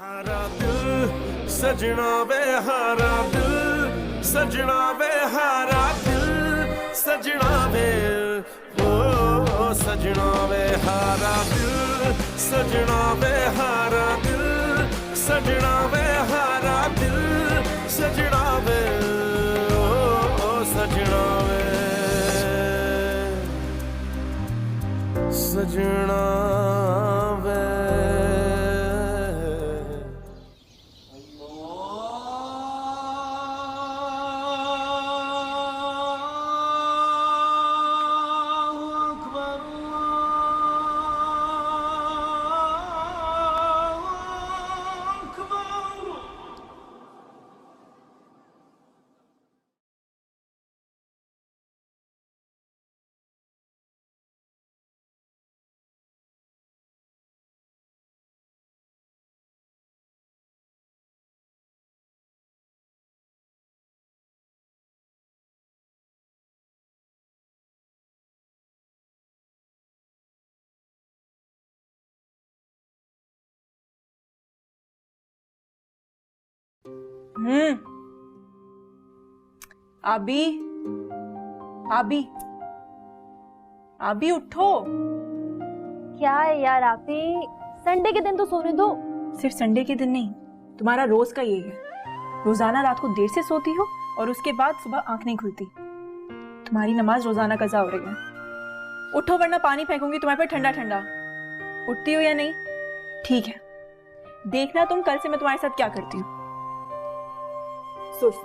हारा दिल सजना वे हारा दिल सजना वे हारा दिल सजना वे ओ सजना वे हारा दिल सजना वे हारा दिल सजना वे हारा दिल सजना वे ओ सजना वे सजना वे। हम्म। आबी, आबी, आबी उठो। क्या है यार आपी, संडे के दिन तो सोने दो। सिर्फ संडे के दिन नहीं, तुम्हारा रोज का ये है। रोजाना रात को देर से सोती हो और उसके बाद सुबह आंख नहीं खुलती। तुम्हारी नमाज रोजाना कज़ा हो रही है। उठो वरना पानी फेंकूंगी तुम्हारे पे ठंडा ठंडा। उठती हो या नहीं? ठीक है, देखना तुम कल से मैं तुम्हारे साथ क्या करती हूँ। सुस्त।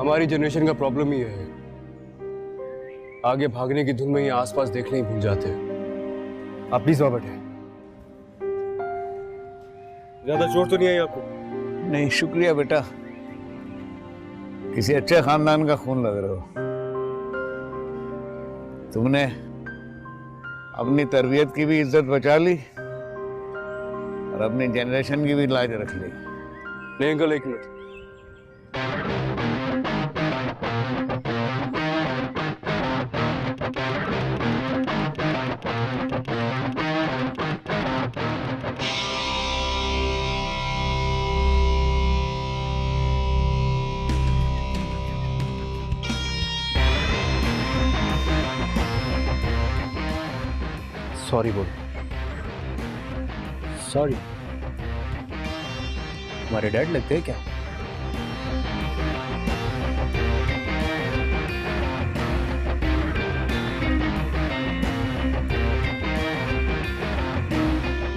हमारी जनरेशन का प्रॉब्लम ही है, आगे भागने की धुन में ही आसपास देखने ही भूल जाते हैं। आप प्लीज वहां बैठे। ज्यादा चोट तो नहीं आई आपको? नहीं शुक्रिया बेटा, किसी अच्छे खानदान का खून लग रहे हो। तुमने अपनी तरबियत की भी इज्जत बचा ली और अपनी जनरेशन की भी लाज रख ली। नहीं अंकल, एक मिनट। सॉरी बोलो। सॉरी? तुम्हारे डैड लगते हैं क्या?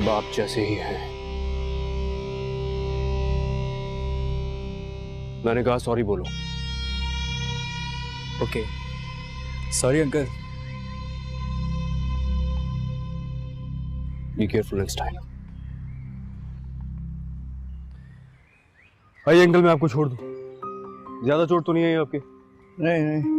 बाप जैसे ही है। मैंने कहा सॉरी बोलो। Okay, sorry uncle. Be careful next time. आइए अंकल, मैं आपको छोड़ दूं। ज्यादा चोट तो नहीं आई आपके? नहीं नहीं।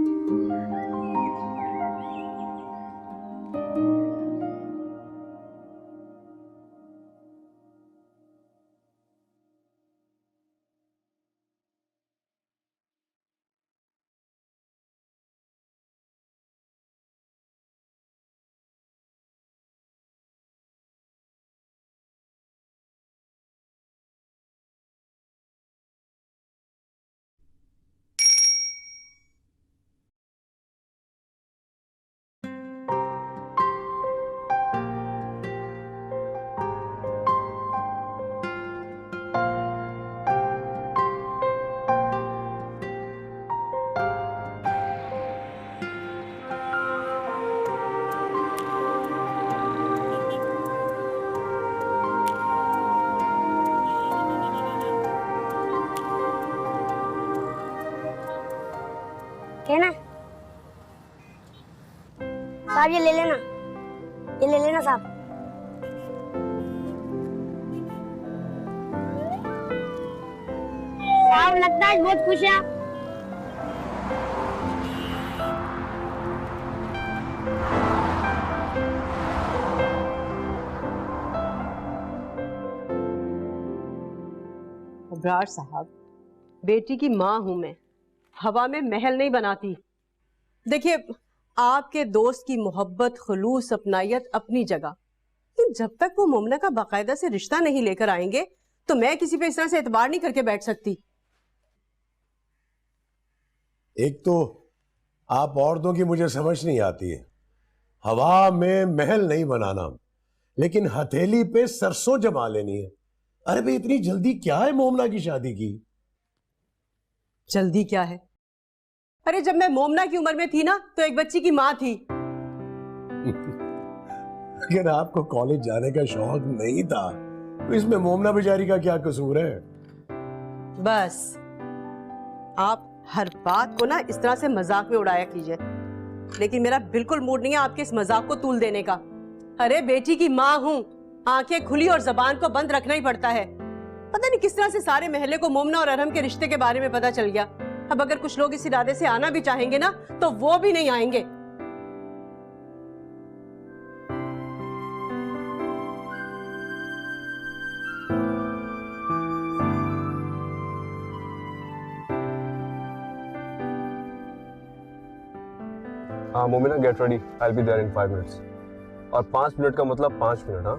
ना साहब, ये ले लेना, ये ले लेना साहब। साहब लगता है बहुत खुश है आप। अब्रार साहब, बेटी की माँ हूं मैं, हवा में महल नहीं बनाती। देखिए, आपके दोस्त की मोहब्बत, खुलूस, अपनायत अपनी जगह, लेकिन जब तक वो मोमना का बाकायदा से रिश्ता नहीं लेकर आएंगे तो मैं किसी पे इस तरह से एतबार नहीं करके बैठ सकती। एक तो आप औरतों की मुझे समझ नहीं आती है। हवा में महल नहीं बनाना, लेकिन हथेली पे सरसों जमा लेनी है। अरे भाई, इतनी जल्दी क्या है मोमना की शादी की? जल्दी क्या है? अरे जब मैं मोमना की उम्र में थी ना तो एक बच्ची की माँ थी। अगर आपको कॉलेज जाने का शौक नहीं था तो इसमें मोमना बेचारी का क्या कसूर है? बस आप हर बात को ना इस तरह से मजाक में उड़ाया कीजिए, लेकिन मेरा बिल्कुल मूड नहीं है आपके इस मजाक को तूल देने का। अरे बेटी की माँ हूं, आंखें खुली और जबान को बंद रखना ही पड़ता है। पता नहीं किस तरह से सारे महल्ले को मोमना और अरहम के रिश्ते के बारे में पता चल गया। अब अगर कुछ लोग इस इरादे से आना भी चाहेंगे ना तो वो भी नहीं आएंगे। हाँ Momina, get ready, I will be there in 5 minutes. और 5 मिनट का मतलब 5 मिनट। हाँ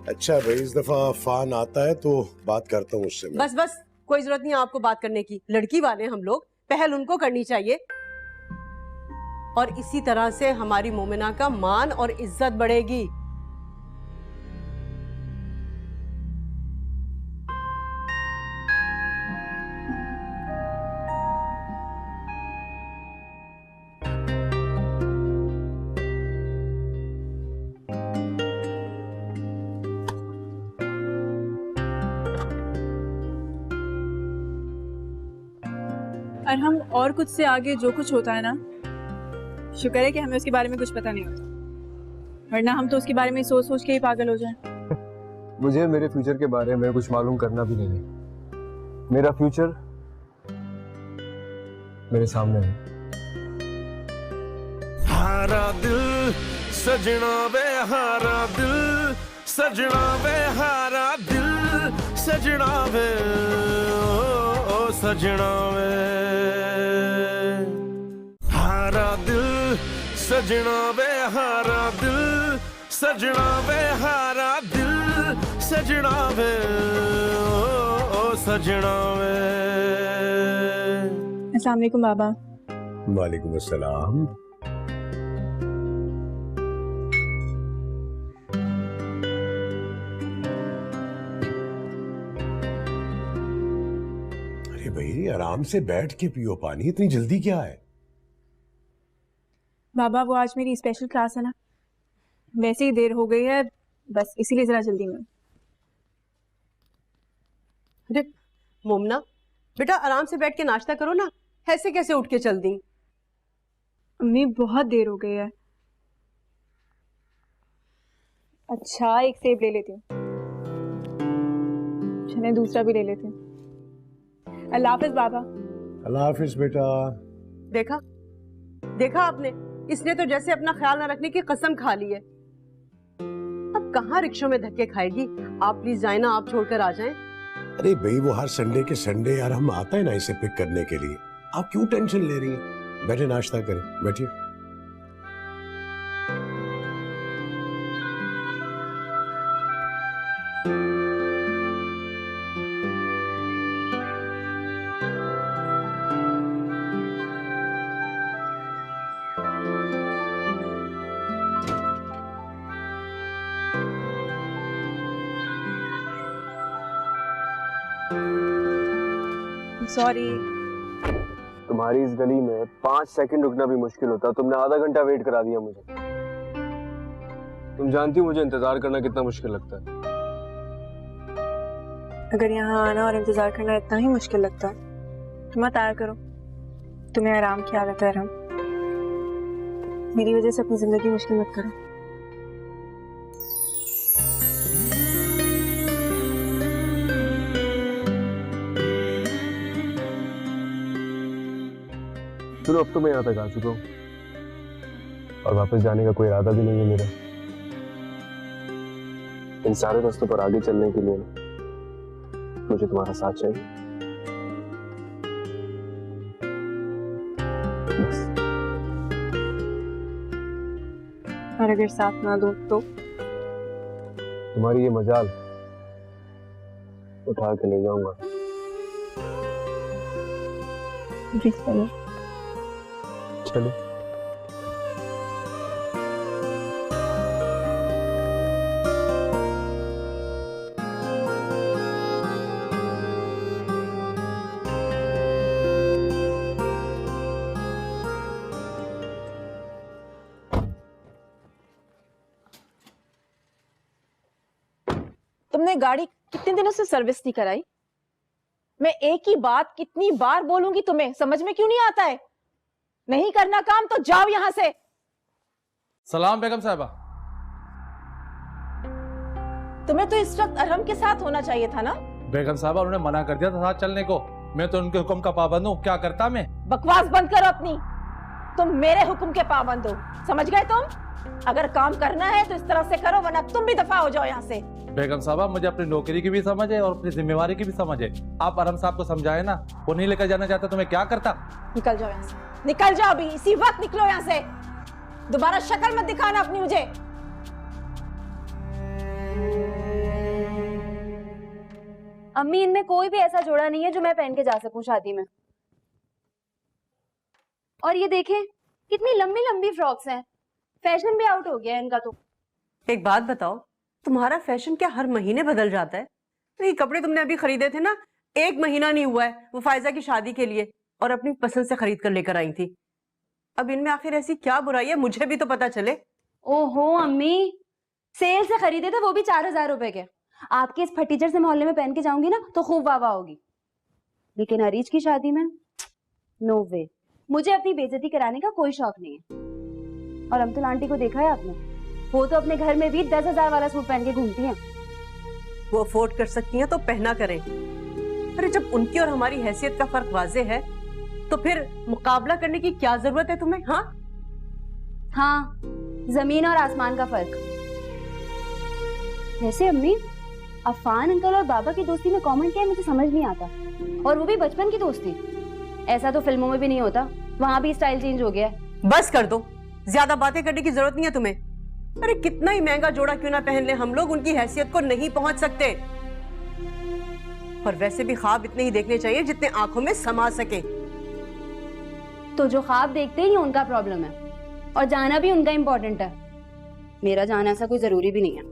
अच्छा भाई, इस दफा फान आता है तो बात करता हूँ उससे मैं। बस बस, कोई जरूरत नहीं है आपको बात करने की। लड़की वाले हम लोग, पहल उनको करनी चाहिए, और इसी तरह से हमारी मोमिना का मान और इज्जत बढ़ेगी। और हम और कुछ से आगे जो कुछ होता है ना, शुक्र है कि हमें उसके बारे में कुछ पता नहीं होता, वरना हम तो उसके बारे में सोच सोच के ही पागल हो जाएं। मुझे मेरे फ्यूचर के बारे में कुछ मालूम करना भी नहीं है। मेरा फ्यूचर मेरे सामने है। हारा दिल सजना वे, हारा दिल सजना वे, हारा दिल सजना वे, ओ सजना वे। हारा दिल सजना वे, हारा दिल सजना वे, हारा दिल सजना वे, ओ सजना वे। अस्सलाम वालेकुम बाबा। वालेकुम अस्सलाम। अरे भाई, आराम से बैठ के पियो पानी, इतनी जल्दी क्या है? बाबा वो आज मेरी स्पेशल क्लास है ना, वैसे ही देर हो गई है, बस इसीलिए जरा जल्दी में। अरे मोमना बेटा, आराम से बैठ के नाश्ता करो ना, ऐसे कैसे उठ के चल दी? अम्मी बहुत देर हो गई है। अच्छा एक सेब ले लेती हूँ, चले दूसरा भी ले लेती हूँ। अल्लाह हाफिज बाबा। अल्लाह हाफिज बेटा। देखा देखा आपने, इसने तो जैसे अपना ख्याल न रखने की कसम खा ली है। अब कहाँ रिक्शों में धक्के खाएगी। आप प्लीज जाए ना, आप छोड़कर आ जाएं। अरे भाई, वो हर संडे के संडे यार हम आता है ना इसे पिक करने के लिए। आप क्यों टेंशन ले रही हैं? बैठे नाश्ता करें, बैठिए। सॉरी। तुम्हारी इस गली में 5 सेकंड रुकना भी मुश्किल होता, तुमने आधा घंटा वेट करा दिया मुझे। तुम जानती हो मुझे इंतजार करना कितना मुश्किल लगता है। अगर यहाँ आना और इंतजार करना इतना ही मुश्किल लगता है तुम मत आया करो, तुम्हें आराम की आदत है। अरहम, मेरी वजह से अपनी जिंदगी मुश्किल मत करो। चलो, अब तो मैं यहाँ तक आ चुका हूँ और वापस जाने का कोई इरादा भी नहीं है मेरा। इन सारे रास्तों पर आगे चलने के लिए मुझे तुम्हारा साथ चाहिए। बस। और अगर साथ ना दो तो? तुम्हारी ये मजाल उठा के ले जाऊंगा। जी चलो। चलो। तुमने गाड़ी कितने दिनों से सर्विस नहीं कराई? मैं एक ही बात कितनी बार बोलूंगी तुम्हें, समझ में क्यों नहीं आता है? नहीं करना काम तो जाओ यहां से। सलाम बेगम साहबा। तुम्हें तो इस वक्त अरहम के साथ होना चाहिए था ना? बेगम साहबा उन्होंने मना कर दिया था साथ चलने को। मैं तो उनके हुक्म का पाबंद हूँ, क्या करता मैं? बकवास बंद करो अपनी। तुम मेरे हुक्म के पाबंद हो, समझ गए तुम? अगर काम करना है तो इस तरह से करो, वरना तुम भी दफा हो जाओ यहाँ से। बेगम साहबा मुझे अपनी नौकरी की भी समझ है और अपनी जिम्मेवारी की भी समझ है। आप अरहम साहब को समझाए ना, वो नहीं लेकर जाना चाहता तो मैं क्या करता? निकल जाओ यहाँ से, निकल जाओ अभी, इसी वक्त निकलो यहाँ से। दोबारा शक्ल मत दिखाना अपनी मुझे। अम्मी, इनमें कोई भी ऐसा जोड़ा नहीं है जो मैं पहन के जा सकूं शादी में। और ये देखें कितनी लंबी लंबी फ्रॉक्स हैं, फैशन भी आउट हो गया है इनका तो। एक बात बताओ, तुम्हारा फैशन क्या हर महीने बदल जाता है? तो ये कपड़े तुमने अभी खरीदे थे ना, 1 महीना नहीं हुआ है, वो फायजा की शादी के लिए, और अपनी पसंद से खरीद कर लेकर आई थी। अब इनमें आखिर ऐसी क्या बुराई है, मुझे भी तो पता चले। ओहो अम्मी, सेल से खरीदे थे, वो भी 4000 रुपए के। आपके इस फटीचर से मोहल्ले में पहन के जाऊंगी ना तो खूब वाह वाह होगी, लेकिन अरीज की शादी में नो वे। मुझे अपनी बेइज्जती कराने का कोई शौक नहीं है। और अमतुल आंटी को देखा है आपने? वो तो अपने घर में भी 10,000 वाला सूट पहन के घूमती हैं। वो अफोर्ड कर सकती हैं तो पहना करें। अरे जब उनकी और हमारी हैसियत का फर्क वाजे है तो फिर मुकाबला करने की क्या जरूरत है तुम्हें? हाँ, जमीन और आसमान का फर्क। वैसे अम्मी, अफान अंकल और बाबा की दोस्ती में कॉमन क्या है मुझे समझ नहीं आता, और वो भी बचपन की दोस्ती। ऐसा तो फिल्मों में भी नहीं होता, वहां भी स्टाइल चेंज हो गया है। बस कर दो, ज्यादा बातें करने की जरूरत नहीं है तुम्हें। अरे कितना ही महंगा जोड़ा क्यों ना पहन ले, हम लोग उनकी हैसियत को नहीं पहुंच सकते। और वैसे भी ख्वाब इतने ही देखने चाहिए जितने आंखों में समा सके। तो जो ख्वाब देखते हैं ये उनका प्रॉब्लम है, और जाना भी उनका इम्पोर्टेंट है। मेरा जाना ऐसा कोई जरूरी भी नहीं है।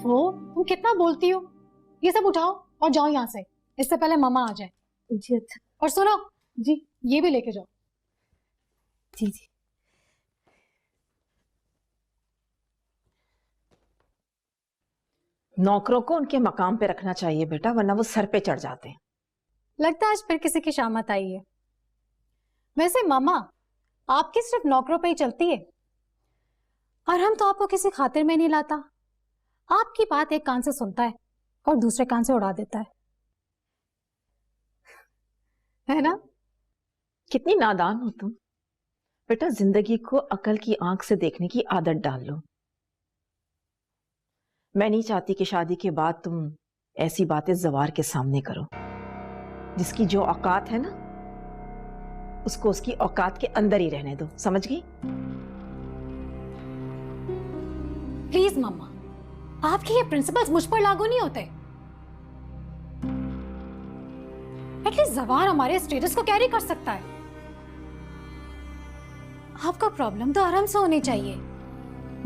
वो तुम कितना बोलती हो? ये सब उठाओ और जाओ यहाँ से, इससे पहले मामा आ जाए। जी अच्छा। और सुनो जी, ये भी लेके जाओ। जी जी। नौकरों को उनके मकाम पे रखना चाहिए बेटा, वरना वो सर पे चढ़ जाते हैं। लगता है आज फिर किसी की शामत आई है। वैसे मामा, आपकी सिर्फ नौकरों पे ही चलती है, और हम तो आपको किसी खातिर में नहीं लाता। आपकी बात एक कान से सुनता है और दूसरे कान से उड़ा देता है ना? कितनी नादान हो तुम बेटा, जिंदगी को अकल की आंख से देखने की आदत डाल लो। मैं नहीं चाहती कि शादी के बाद तुम ऐसी बातें जवार के सामने करो। जिसकी जो औकात है ना, उसको उसकी औकात के अंदर ही रहने दो, समझ गई? प्लीज मम्मा, आपके ये प्रिंसिपल्स मुझ पर लागू नहीं होते। एटलीस्ट जवार हमारे स्टेटस को कैरी कर सकता है। आपका प्रॉब्लम तो आराम से होनी चाहिए।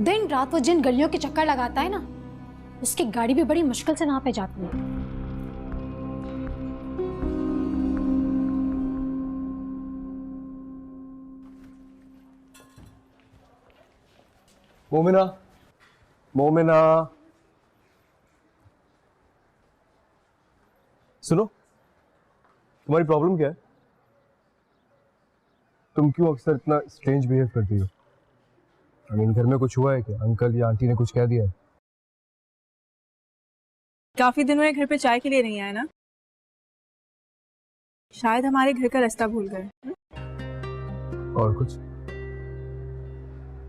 दिन रात वो जिन गलियों के चक्कर लगाता है ना, उसकी गाड़ी भी बड़ी मुश्किल से वहां पे जाती है। मोमिना, मोमिना, सुनो, तुम्हारी प्रॉब्लम क्या है? तुम क्यों अक्सर इतना स्ट्रेंज बिहेव करती हो? घर में कुछ हुआ है क्या? अंकल या आंटी ने कुछ कह दिया है? काफी दिन हुए घर पे चाय के लिए नहीं आए ना? शायद हमारे घर का रास्ता भूल गए। और कुछ?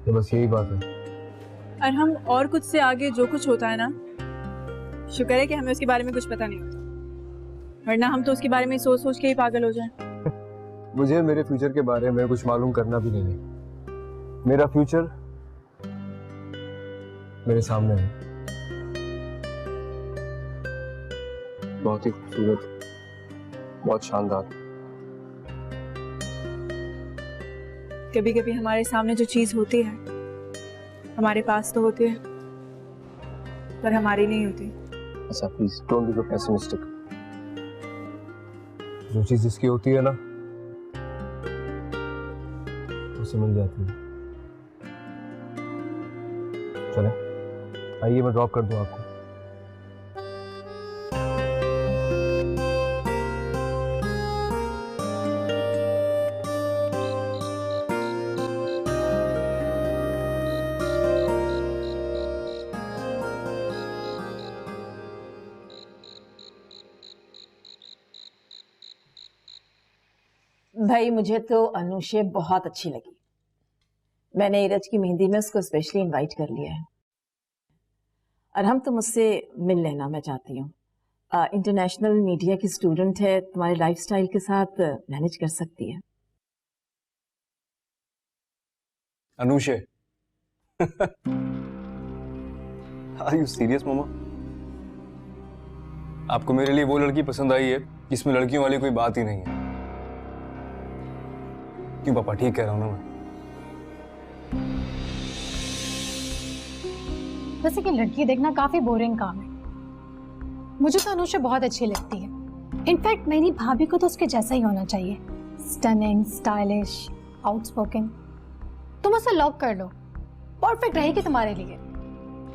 तो बस यही बात है। और हम और कुछ से आगे जो कुछ होता है ना, शुक्र है कि हमें उसके बारे में कुछ पता नहीं होता, वरना हम तो उसके बारे में सोच सोच के ही पागल हो जाएं। मुझे मेरे फ्यूचर के बारे में कुछ मालूम करना भी नहीं है। मेरा फ्यूचर मेरे सामने है, बहुत ही खूबसूरत, बहुत शानदार। कभी कभी हमारे सामने जो चीज होती है हमारे पास तो होती है पर हमारी नहीं होती। अच्छा please don't be so pessimistic. जो चीज जिसकी होती है ना उसे मिल जाती है। चले आइए मैं ड्रॉप कर दूं आपको। भाई मुझे तो अनुषे बहुत अच्छी लगी। मैंने इरज की मेहंदी में उसको स्पेशली इनवाइट कर लिया है। और हम तुम उससे मिल लेना मैं चाहती हूँ। इंटरनेशनल मीडिया की स्टूडेंट है, तुम्हारे लाइफस्टाइल के साथ मैनेज कर सकती है। अनुषे आर यू सीरियस मामा? आपको मेरे लिए वो लड़की पसंद आई है जिसमें लड़कियों वाली कोई बात ही नहीं है? क्यों पापा, ठीक कह रहा हूं ना मैं? वैसे कि लड़की देखना काफी बोरिंग काम है। मुझे तो अनुषा बहुत अच्छी लगती है। इनफैक्ट मेरी भाभी को तो उसके जैसा ही होना चाहिए, स्टनिंग, स्टाइलिश, आउटस्पोकन। तुम उसे लॉक कर लो, परफेक्ट रहेगी तुम्हारे लिए।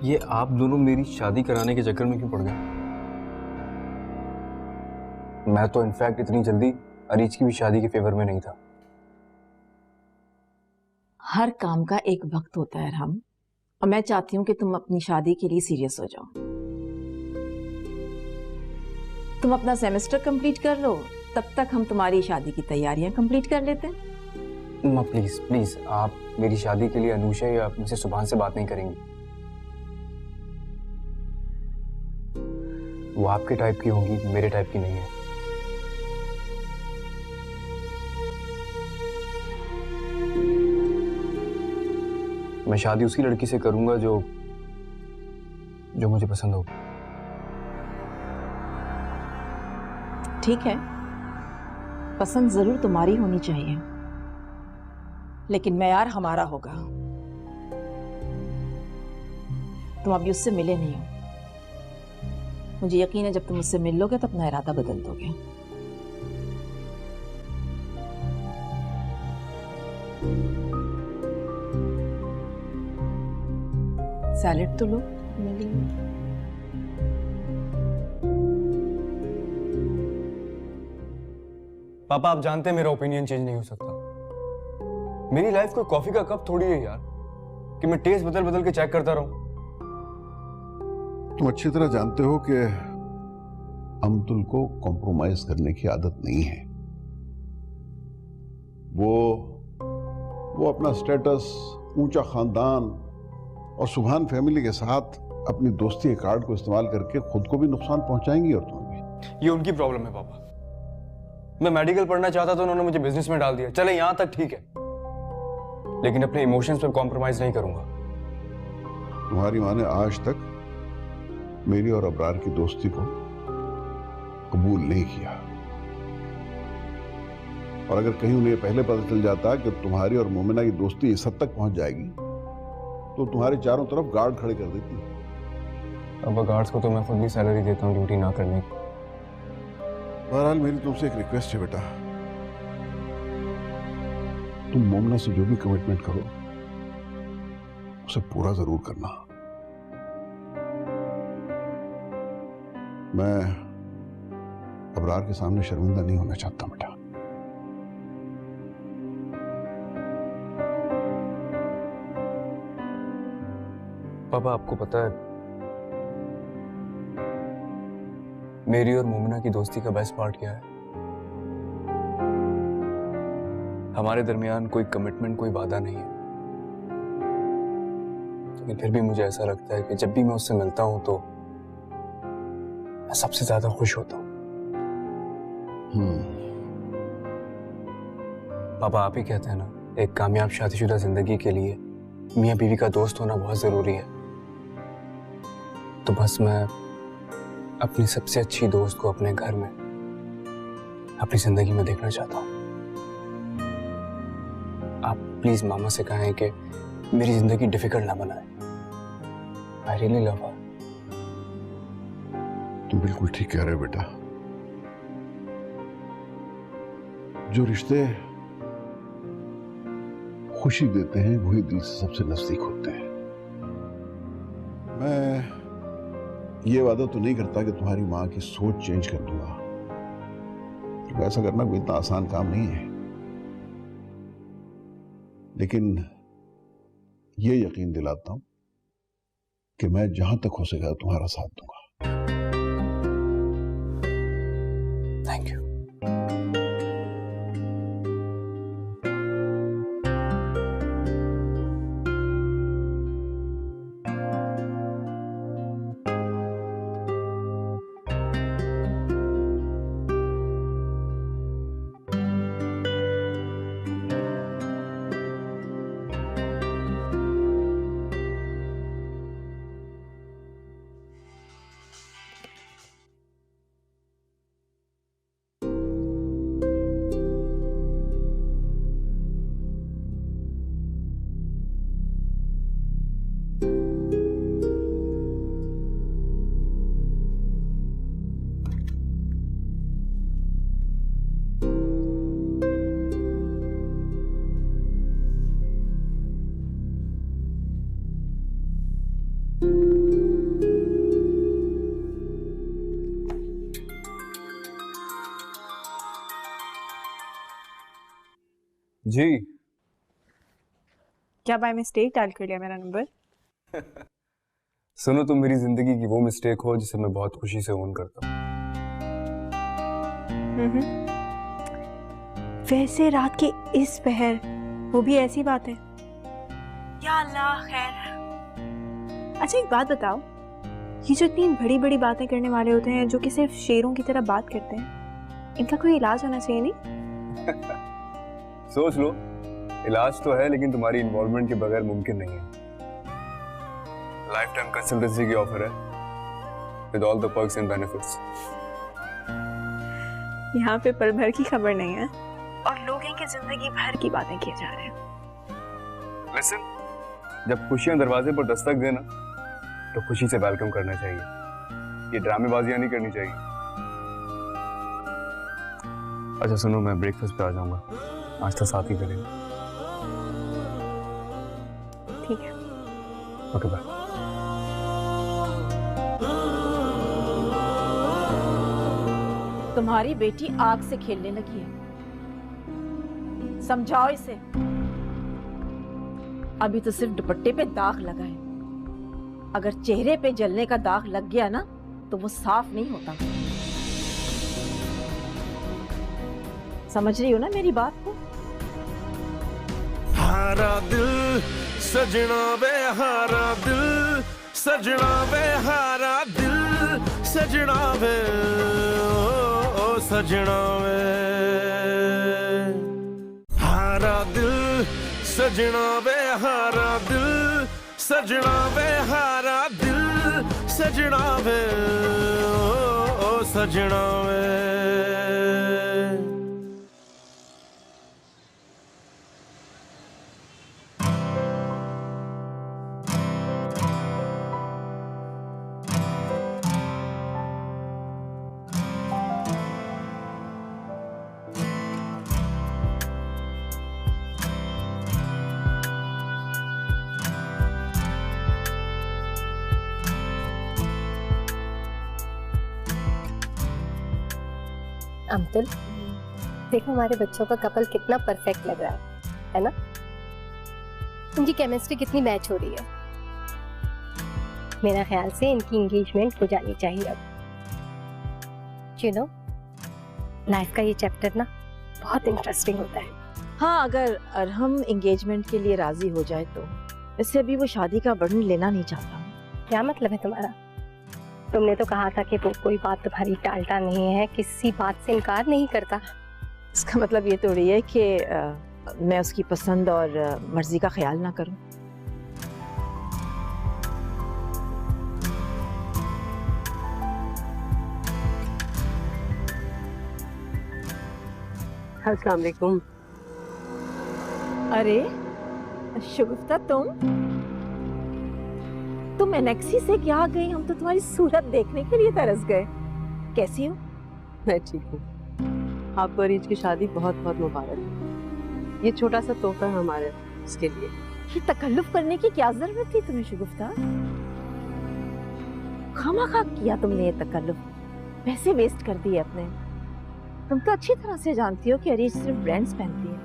ये आप दोनों मेरी शादी कराने के चक्कर में क्यों पड़ गए? मैं तो इनफैक्ट इतनी जल्दी अरीज की भी शादी के फेवर में नहीं था। हर काम का एक वक्त होता है राम, और मैं चाहती हूँ कि तुम अपनी शादी के लिए सीरियस हो जाओ। तुम अपना सेमेस्टर कंप्लीट कर लो, तब तक हम तुम्हारी शादी की तैयारियां कंप्लीट कर लेते हैं। माँ प्लीज प्लीज, आप मेरी शादी के लिए अनुषा या मुझसे सुभान से बात नहीं करेंगी? वो आपके टाइप की होंगी, मेरे टाइप की नहीं है। मैं शादी उसी लड़की से करूंगा जो मुझे पसंद हो। ठीक है, पसंद जरूर तुम्हारी होनी चाहिए, लेकिन मेयार हमारा होगा। तुम अभी उससे मिले नहीं हो। मुझे यकीन है जब तुम उससे मिल लोगे तो अपना इरादा बदल दोगे। सैलेड तो लो मेरे लिए। पापा आप जानते हैं मेरा ओपिनियन चेंज नहीं हो सकता। मेरी लाइफ कोई कॉफी का कप थोड़ी है यार कि मैं टेस्ट बदल बदल के चेक करता रहूं। तुम अच्छी तरह जानते हो कि अमतुल को कॉम्प्रोमाइज करने की आदत नहीं है। वो अपना स्टेटस, ऊंचा खानदान और सुभान फैमिली के साथ अपनी दोस्ती के कार्ड को इस्तेमाल करके खुद को भी नुकसान पहुंचाएंगी और तुम्हें भी। ये उनकी प्रॉब्लम है पापा। मैं मेडिकल पढ़ना चाहता तो उन्होंने मुझे बिजनेस में डाल दिया। चले यहां तक ठीक है, लेकिन अपने इमोशंस पे कॉम्प्रोमाइज नहीं करूंगा। तुम्हारी माँ ने आज तक मेरी और अबरार की दोस्ती को कबूल नहीं किया, और अगर कहीं उन्हें पहले पता चल जाता कि तुम्हारी और मोमिना की दोस्ती इस हद तक पहुंच जाएगी तो तुम्हारे चारों तरफ गार्ड खड़े कर देती। अब गार्ड्स को तो मैं खुद भी सैलरी देता हूँ ड्यूटी ना करने की। बहरहाल मेरी तुमसे एक रिक्वेस्ट है बेटा, तुम मोमिना से जो भी कमिटमेंट करो उसे पूरा जरूर करना। मैं अबरार के सामने शर्मिंदा नहीं होना चाहता बेटा। पापा, आपको पता है मेरी और मोमिना की दोस्ती का बेस्ट पार्ट क्या है? हमारे दरमियान कोई कमिटमेंट, कोई वादा नहीं है, लेकिन फिर भी मुझे ऐसा लगता है कि जब भी मैं उससे मिलता हूं तो मैं सबसे ज्यादा खुश होता हूं। पापा, आप ही कहते हैं ना, एक कामयाब शादीशुदा जिंदगी के लिए मियां बीवी का दोस्त होना बहुत जरूरी है। तो बस मैं अपनी सबसे अच्छी दोस्त को अपने घर में, अपनी जिंदगी में देखना चाहता हूं। आप प्लीज मामा से कहें कि मेरी जिंदगी डिफिकल्ट ना बनाए। आई रियली लव हर। तुम बिल्कुल ठीक कह रहे हो बेटा। जो रिश्ते खुशी देते हैं वही दिल से सबसे नजदीक होते हैं। मैं ये वादा तो नहीं करता कि तुम्हारी मां की सोच चेंज कर दूंगा, क्योंकि ऐसा करना कोई इतना आसान काम नहीं है, लेकिन ये यकीन दिलाता हूं कि मैं जहां तक हो सकेगा तुम्हारा साथ दूंगा। Thank you. जी, क्या बाय मिस्टेक डायल कर लिया मेरा नंबर? सुनो, तुम मेरी जिंदगी की वो मिस्टेक हो जिसे मैं बहुत खुशी से ओन करता हूँ। वैसे रात के इस पहर वो भी ऐसी बात है? या अल्लाह खैर। अच्छा एक बात बताओ, ये जो इतनी बड़ी बड़ी बातें करने वाले होते हैं, जो कि सिर्फ शेरों की तरह बात करते हैं, इनका कोई इलाज होना चाहिए नहीं? सोच लो, इलाज तो है लेकिन तुम्हारी इन्वॉल्वमेंट के बगैर मुमकिन नहीं है। लाइफ टाइम कंसल्टेंसी की ऑफर है with all the perks and benefits. यहाँ पे पल भर की खबर नहीं है और लोग हैं कि जिंदगी भर की बातें किए जा रहे हैं। लिसन, जब खुशियां दरवाजे पर दस्तक देना तो खुशी से वेलकम करना चाहिए, ये ड्रामेबाजियां नहीं करनी चाहिए। अच्छा सुनो, मैं ब्रेकफास्ट पे आ जाऊंगा, नाश्ता साथ ही करेंगे। ठीक है, ओके बाय। तुम्हारी बेटी आग से खेलने लगी है, समझाओ इसे। अभी तो सिर्फ दुपट्टे पे दाग लगा है, अगर चेहरे पे जलने का दाग लग गया ना तो वो साफ नहीं होता। समझ रही हो ना मेरी बात को? हारा दिल सजना वे, हारा दिल सजना वे, हारा दिल सजना वे, ओ सजना वे, हारा दिल सजना वे, हारा दिल सजना वे, हारा दिल सजना वे, ओ सजना वे। अब्दुल, देखो हमारे बच्चों का कपल कितना परफेक्ट लग रहा है ना? उनकी केमिस्ट्री कितनी मैच हो रही है। मेरा ख्याल से इनकी एंगेजमेंट हो जानी चाहिए अब। यू नो, लाइफ का ये चैप्टर ना बहुत इंटरेस्टिंग होता है। हाँ, अगर अरहम एंगेजमेंट के लिए राजी हो जाए तो। इससे अभी वो शादी का बर्डन लेना नहीं चाहता। क्या मतलब है तुम्हारा? तुमने तो कहा था कि वो कोई बात तुम्हारी टालता नहीं है, किसी बात से इनकार नहीं करता। इसका मतलब ये थोड़ी है कि मैं उसकी पसंद और मर्जी का ख्याल ना करूं। अस्सलाम वालेकुम। अरे शगुफ्ता, तुम एनेक्सी से क्या आ गई? हम तो तुम्हारी सूरत देखने के लिए तरस गए। कैसी हो? मैं ठीक हूँ। आपको अरीज की शादी बहुत बहुत मुबारक। ये छोटा सा तोहफा है हमारे उसके लिए। ये तकल्लुफ करने की क्या जरूरत थी तुम्हें शगुफ्ता? खामखा किया तुमने ये तकल्लुफ, पैसे वेस्ट कर दिए अपने। तुम तो अच्छी तरह से जानती हो कि अरीज सिर्फ ब्रांड्स पहनती है।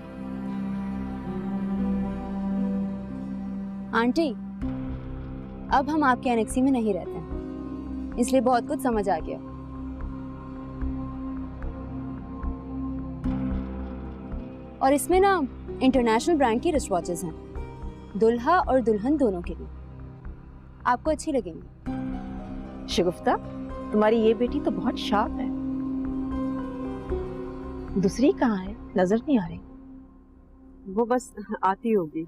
आंटी, अब हम आपके एनेक्सी में नहीं रहते हैं, इसलिए बहुत कुछ समझ आ गया। और इसमें ना इंटरनेशनल ब्रांड की रिस्ट वॉचेस हैं, दुल्हा और दुल्हन दोनों के लिए। आपको अच्छी लगेंगी। शगुफ्ता, तुम्हारी ये बेटी तो बहुत शार्प है। दूसरी कहाँ है? नजर नहीं आ रही। वो बस आती होगी।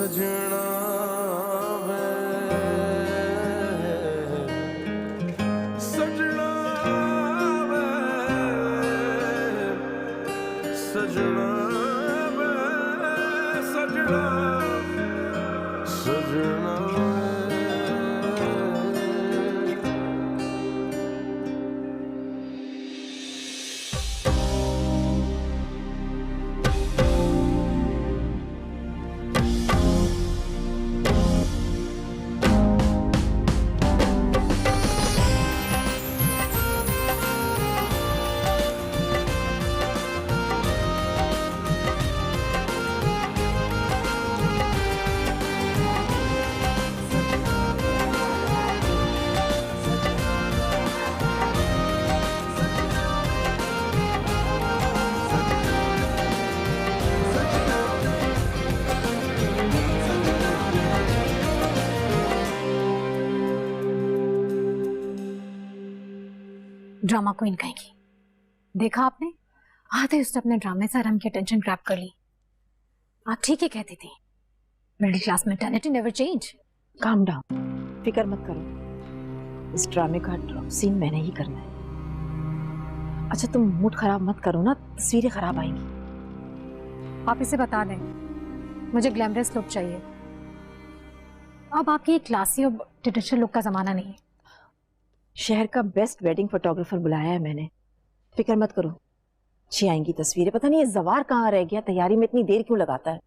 सजना वे, सजना वे, सजना वे, सजना, सजना वे। ड्रामा क्वीन कहेगी। देखा आपने, आधे उसने अपने ड्रामे से अरहम की अटेंशन ग्रैब कर ली। आप ठीक ही कहती थी, middle class mentality never change. Calm down, फिक्र मत करो। इस ड्रामे का ड्रॉप सीन मैंने ही करना है। अच्छा तुम मूड खराब मत करो ना, तस्वीरें खराब आएंगी। आप इसे बता दें, मुझे ग्लैमरस लुक चाहिए। अब आपकी क्लासी और ट्रेडिशनल लुक का जमाना नहीं है। शहर का बेस्ट वेडिंग फोटोग्राफर बुलाया है मैंने, फिक्र मत करो, अच्छी आएंगी तस्वीरें। पता नहीं ये जवार कहाँ रह गया, तैयारी में इतनी देर क्यों लगाता है।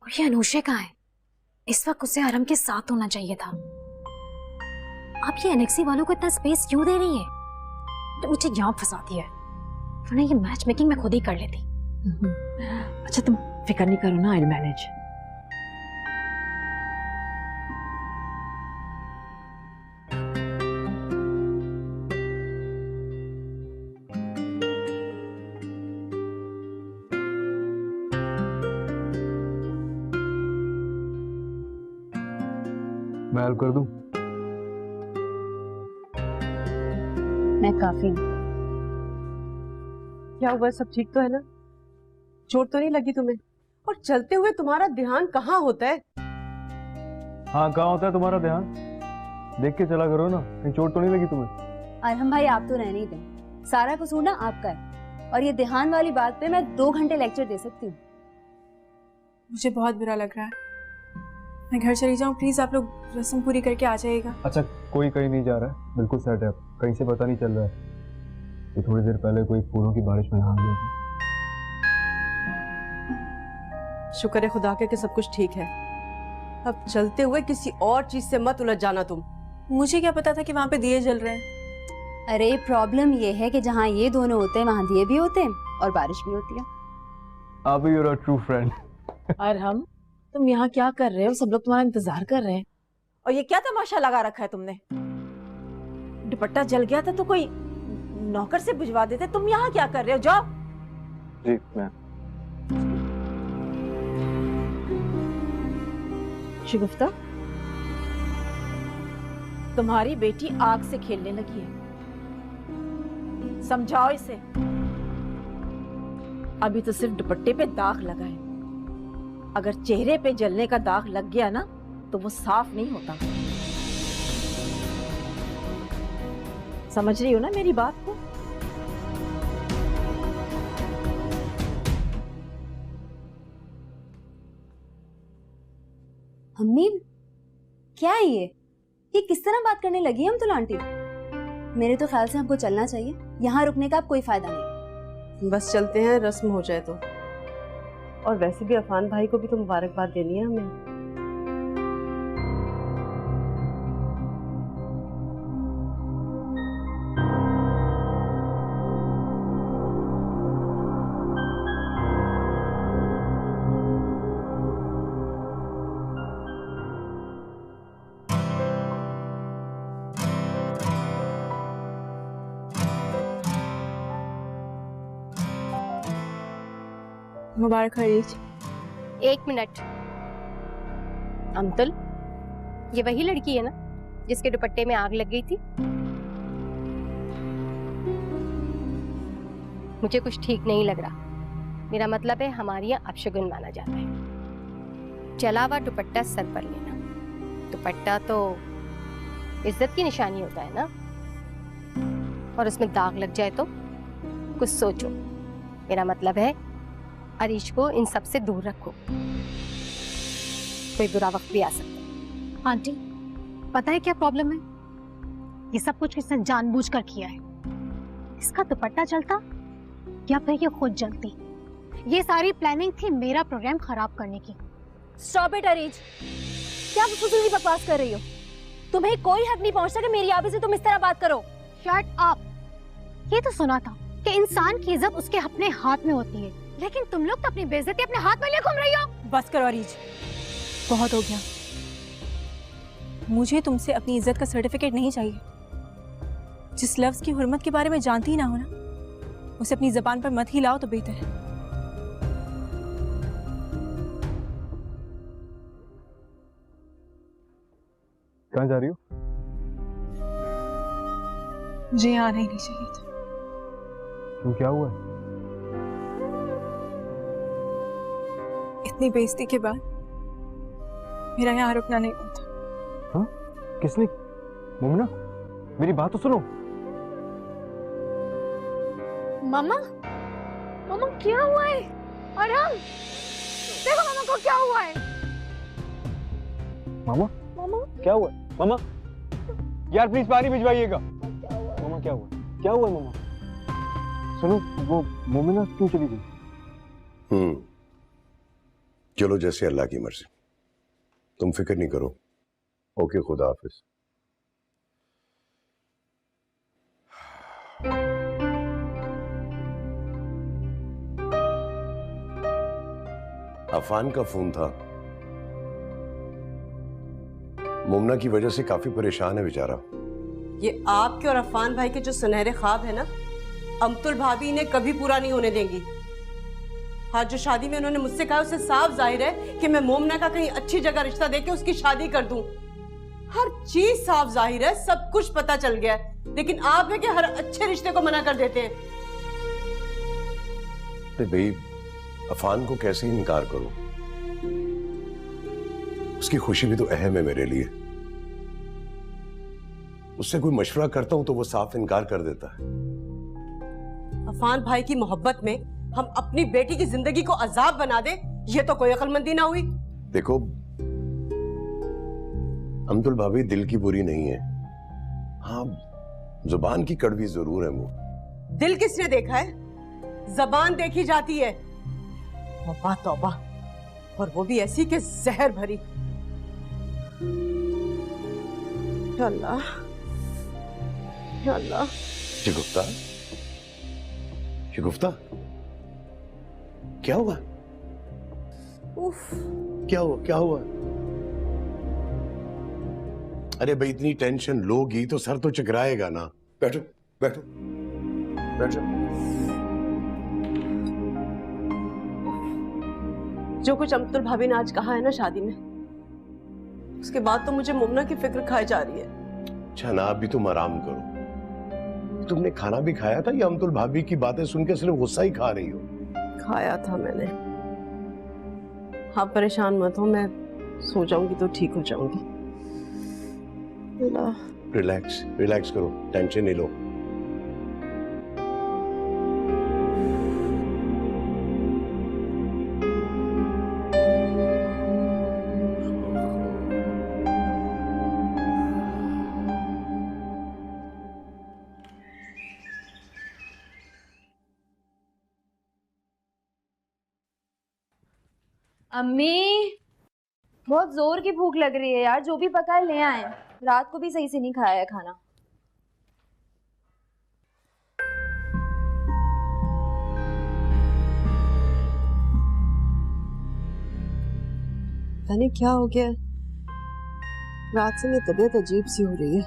और ये अनूशे कहाँ है? इस वक्त उसे अरहम के साथ होना चाहिए था। आप ये एनेक्सी वालों को इतना स्पेस क्यों दे रही है? तो मुझे यहाँ फंसाती है, वरना ये मैच मेकिंग मैं खुद ही कर लेती। अच्छा तुम फिक्र नहीं करो ना, आई विल मैनेज। मैं हेल्प कर दूं? मैं काफी। क्या हुआ, सब ठीक तो है ना? चोट तो नहीं लगी तुम्हें? और चलते हुए तुम्हारा ध्यान कहाँ होता है? हाँ कहाँ होता है तुम्हारा ध्यान? देख के चला करो ना, कहीं चोट तो नहीं लगी तुम्हें? अरहम भाई आप तो रहने ही दें, सारा कसूर ना आपका है। और ये ध्यान वाली बात पे मैं 2 घंटे लेक्चर दे सकती हूँ। मुझे बहुत बुरा लग रहा है। मैं घर चली जाऊँ प्लीज, आप लोग रस्म पूरी करके आ जाइएगा। अच्छा, कोई कहीं नहीं जा रहा है, बिल्कुल सेट है, कहीं से पता नहीं चल रहा है कि थोड़ी देर पहले कोई फूलों की बारिश में नहा गया था। शुक्र है खुदा के कि सब कुछ ठीक है। अब चलते हुए किसी और चीज से मत उलझ जाना तुम। मुझे क्या पता था कि वहाँ पे दिए जल रहे हैं। अरे प्रॉब्लम ये है कि जहाँ ये दोनों होते हैं वहाँ दिए भी होते हैं और बारिश भी होती है। आप ही योर ट्रू फ्रेंड। और हम, तुम यहाँ क्या कर रहे हो? सब लोग तुम्हारा इंतजार कर रहे हैं। और ये क्या तमाशा लगा रखा है तुमने? दुपट्टा जल गया था तो कोई नौकर से बुझवा देते। तुम यहाँ क्या कर रहे हो? जाओ। जी मैं। शगुफ्ता, तुम्हारी बेटी आग से खेलने लगी है, समझाओ इसे। अभी तो सिर्फ दुपट्टे पे दाग लगा है, अगर चेहरे पे जलने का दाग लग गया ना तो वो साफ नहीं होता। समझ रही हो ना मेरी बात को? अम्मी, क्या है ये किस तरह बात करने लगी है अमतुल आंटी? मेरे तो ख्याल से हमको चलना चाहिए, यहाँ रुकने का अब कोई फायदा नहीं। बस चलते हैं, रस्म हो जाए तो। और वैसे भी अफान भाई को भी तो मुबारकबाद देनी है हमें। मुबारक हो रीच। 1 मिनट। अमतुल, ये वही लड़की है ना जिसके दुपट्टे में आग लग गई थी? मुझे कुछ ठीक नहीं लग रहा। मेरा मतलब है हमारे यहाँ अपशगुन माना जाता है। जला हुआ दुपट्टा सर पर लेना। दुपट्टा तो इज्जत की निशानी होता है ना, और उसमें दाग लग जाए तो कुछ सोचो। मेरा मतलब है अरीश को इन सब से दूर रखो, कोई बुरा वक्त भी आ सकता है। आंटी, पता है क्या प्रॉब्लम है? ये सब कुछ किसने जानबूझकर किया है। इसका दुपट्टा जलता या फिर ये खुद जलती। ये सारी प्लानिंग थी मेरा प्रोग्राम खराब करने की। स्टॉप इट अरीज, क्या फजूल की बकवास कर रही हो? तुम्हें कोई हक नहीं पहुंचता कि मेरी आबी से तुम इस तरह बात करो। Shut up. ये तो सुना था कि इंसान की इज्जत उसके अपने हाथ में होती है, लेकिन तुम लोग तो अपनी बेइज्जती अपने हाथ में लिए घूम रही हो। बस करो अरीज, बहुत हो गया। मुझे तुमसे अपनी इज्जत का सर्टिफिकेट नहीं चाहिए। जिस लफ्ज की हुर्मत के बारे में जानती ही ना हो ना, उसे अपनी जबान पर मत ही लाओ तो बेहतर है। कहाँ जा रही हो? मुझे यहाँ आना ही नहीं चाहिए था। क्यों, क्या हुआ? इतनी बेइज्जती के बाद मेरा यहाँ रुकना नहीं बनता। हाँ? किसने? मुमना, मेरी बात तो सुनो। मामा, मामा क्या हुआ है? और हम देखो मामा को क्या हुआ है। मामा, मामा क्या हुआ? मामा, यार प्लीज पानी भिजवाइएगा। मामा क्या हुआ? क्या हुआ मामा? सुनो, वो मोमिना क्यों चली गई? चलो जैसे अल्लाह की मर्जी, तुम फिक्र नहीं करो। ओके, खुदा हाफिज। अफान का फोन था। मुमना की वजह से काफी परेशान है बेचारा। ये आपके और अफान भाई के जो सुनहरे ख्वाब है ना, अमतुल भाभी इन्हें कभी पूरा नहीं होने देंगी। आज जो शादी में उन्होंने मुझसे कहा, उससे साफ जाहिर है कि मैं मोमना का कहीं अच्छी जगह रिश्ता देके उसकी शादी कर दूं। हर चीज साफ जाहिर है, सब कुछ पता चल गया है, लेकिन आप है कि हर अच्छे रिश्ते को मना कर देते हैं। अरे भाई, अफान को कैसे इनकार करूं? उसकी खुशी भी तो अहम है मेरे लिए। उससे कोई मशवरा करता हूं तो वो साफ इनकार कर देता है। अफान भाई की मोहब्बत में हम अपनी बेटी की जिंदगी को अजाब बना दे, ये तो कोई अक्लमंदी ना हुई। देखो अमतुल भाभी दिल की बुरी नहीं है, हाँ जुबान की कड़वी जरूर है मुंह। दिल किसने देखा है, जबान देखी जाती है। तौबा तौबा, और वो भी ऐसी कि जहर भरी। या अल्लाह, या अल्लाह। शिगुफ्ता, शिगुफ्ता क्या हुआ? उफ, क्या हुआ, क्या हुआ? अरे भाई इतनी टेंशन लोगी तो सर तो चकराएगा ना। बैठो बैठो बैठो। जो कुछ अमतुल भाभी ने आज कहा है ना शादी में, उसके बाद तो मुझे मुमना की फिक्र खाई जा रही है। अच्छा ना, अभी तुम आराम करो। तुमने खाना भी खाया था या अमतुल भाभी की बातें सुन के सिर्फ गुस्सा ही खा रही हो? खाया था मैंने। आप परेशान मत हो, मैं सो जाऊंगी तो ठीक हो जाऊंगी। रिलैक्स रिलैक्स करो, टेंशन नहीं लो। अम्मी, बहुत जोर की भूख लग रही है यार, जो भी पका है ले आए। रात को भी सही से नहीं खाया है खाना। पता नहीं क्या हो गया, रात से मेरी तबीयत अजीब सी हो रही है।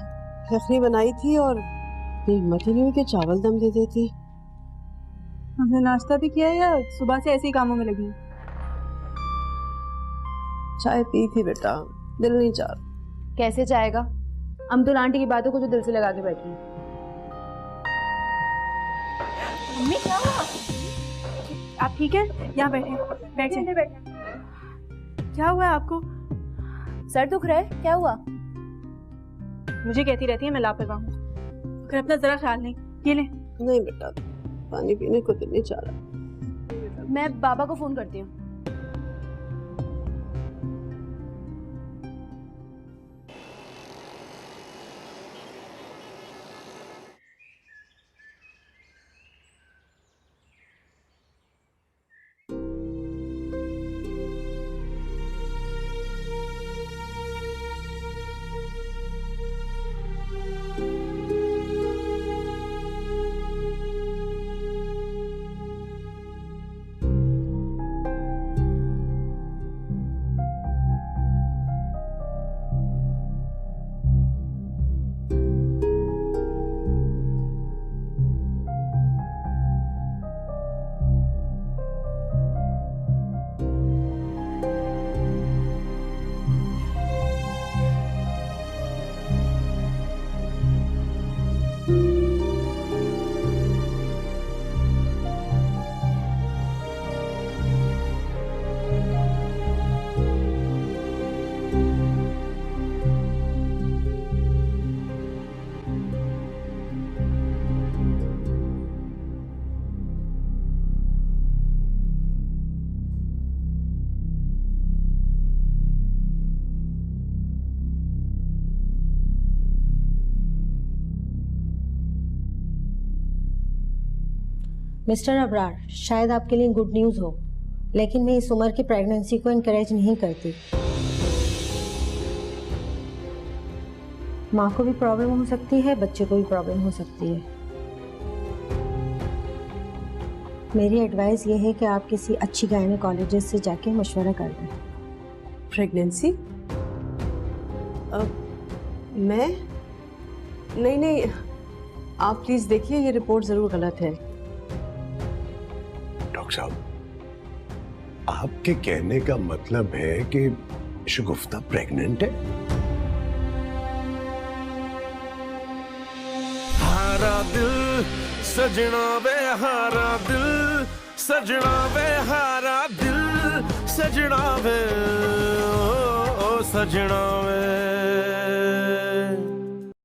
यखनी बनाई थी और हिम्मत ही नहीं हुई कि चावल दम दे देती। हमने नाश्ता भी किया या सुबह से ऐसे ही कामों में लगी? चाय पी थी बेटा, दिल नहीं चाह। कैसे जाएगा? अमतुल आंटी की बातों को जो दिल से लगा के बैठी। मम्मी क्या हुआ? आप ठीक है? यहाँ बैठे बैठे। क्या हुआ है आपको? सर दुख रहा है, क्या हुआ? मुझे कहती रहती है मैं लापरवाह हूँ, मगर अपना जरा ख्याल नहीं। ये ले। नहीं बेटा, पानी पीने को दिल नहीं चाह रहा। मैं बाबा को फोन करती हूँ। मिस्टर अबरार, शायद आपके लिए गुड न्यूज़ हो, लेकिन मैं इस उम्र की प्रेगनेंसी को इनकरेज नहीं करती। माँ को भी प्रॉब्लम हो सकती है, बच्चे को भी प्रॉब्लम हो सकती है। मेरी एडवाइस ये है कि आप किसी अच्छी गायनेकोलॉजिस्ट से जाके मशवरा कर दें। प्रेगनेंसी? मैं? नहीं, आप प्लीज देखिए, ये रिपोर्ट जरूर गलत है। डॉक्टर साहब, आपके कहने का मतलब है कि शगुफ्ता प्रेग्नेंट है? हारा दिल सजना वे, हारा दिल सजना वे, हारा दिल सजना वे, ओ सजना वे।